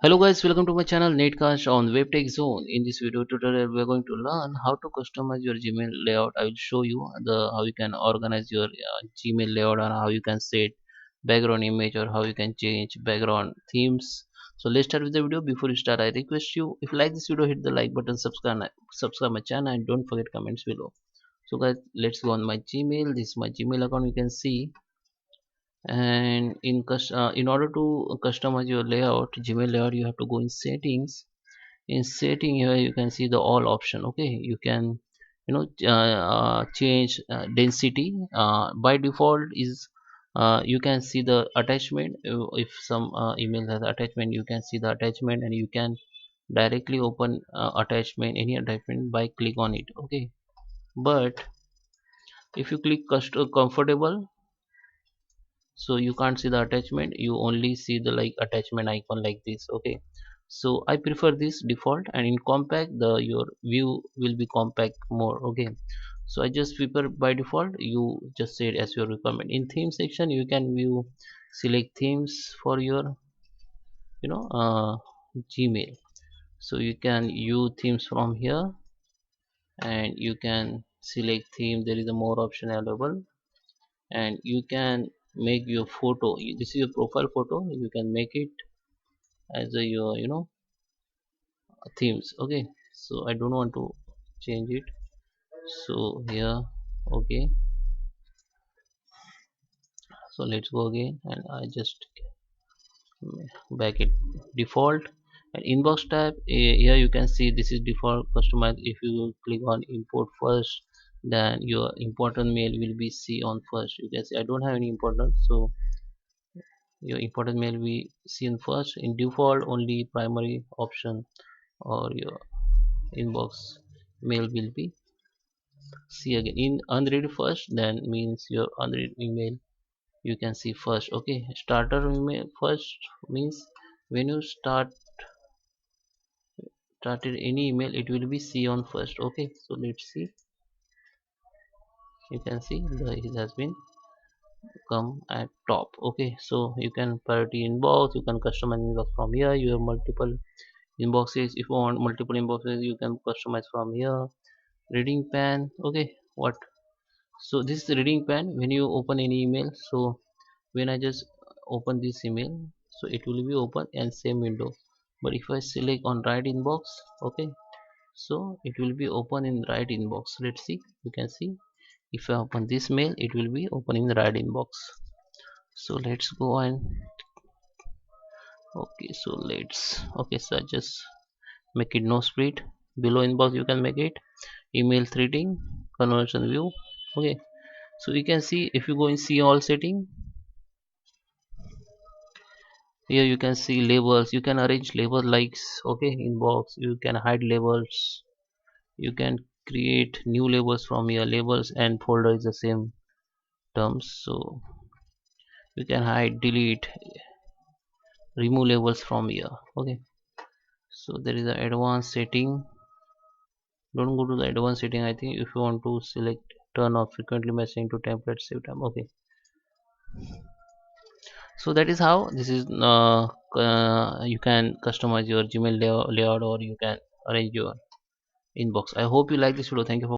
Hello guys, welcome to my channel Netcast on WebTech Zone. In this video tutorial, we are going to learn how to customize your Gmail layout. I will show you the how you can organize your Gmail layout and how you can set background image or how you can change background themes. So let's start with the video. Before you start, I request you if you like this video, hit the like button, subscribe my channel, and don't forget comments below. So guys, let's go on my Gmail. This is my Gmail account. You can see, and in order to customize your layout, Gmail layout, you have to go in settings. In setting here you can see the all option. Okay, you can change density. By default is you can see the attachment. If some email has attachment, you can see the attachment and you can directly open attachment, any attachment, by click on it. Okay, but if you click comfortable, so you can't see the attachment, you only see the like attachment icon like this. Okay, so I prefer this default, and in compact the your view will be compact more. Okay, so I just prefer by default, you just say it as your requirement. In theme section you can view, select themes for your you know uh, Gmail. So you can use themes from here, and you can select theme. There is a more option available, and you can make your photo. This is your profile photo, you can make it as a your themes. Okay, so I don't want to change it, so here. Okay, so let's go again, and I just back it default. And inbox tab, here you can see this is default customize. If you click on import first, then your important mail will be see on first. You can see I don't have any important, so your important mail we seen first. In default, only primary option or your inbox mail will be see again. In unread first, then means your unread email you can see first. Okay, starter email first means when you started any email, it will be see on first. Okay, so let's see. You can see it has been come at top. Okay, so you can priority inbox, you can customize inbox from here. You have multiple inboxes. If you want multiple inboxes, you can customize from here. Reading pan. Okay, what, so this is the reading pan. When you open any email, so when I just open this email, so it will be open and same window. But if I select on right inbox, okay, so it will be open in right inbox. Let's see. You can see if I open this mail, it will be open in the right inbox. So let's go and okay, so let's okay, so I just make it no split. Below inbox you can make it email threading conversion view. Okay, so you can see if you go in see all setting, here you can see labels. You can arrange label likes. Okay, inbox you can hide labels, you can create new labels from here. Labels and folder is the same terms, so you can hide, delete, remove labels from here. Okay, so there is an advanced setting. Don't go to the advanced setting. I think if you want to select turn off frequently messaging to template save time. Okay, so that is how this is you can customize your Gmail layout, or you can arrange your inbox. I hope you like this video. Thank you for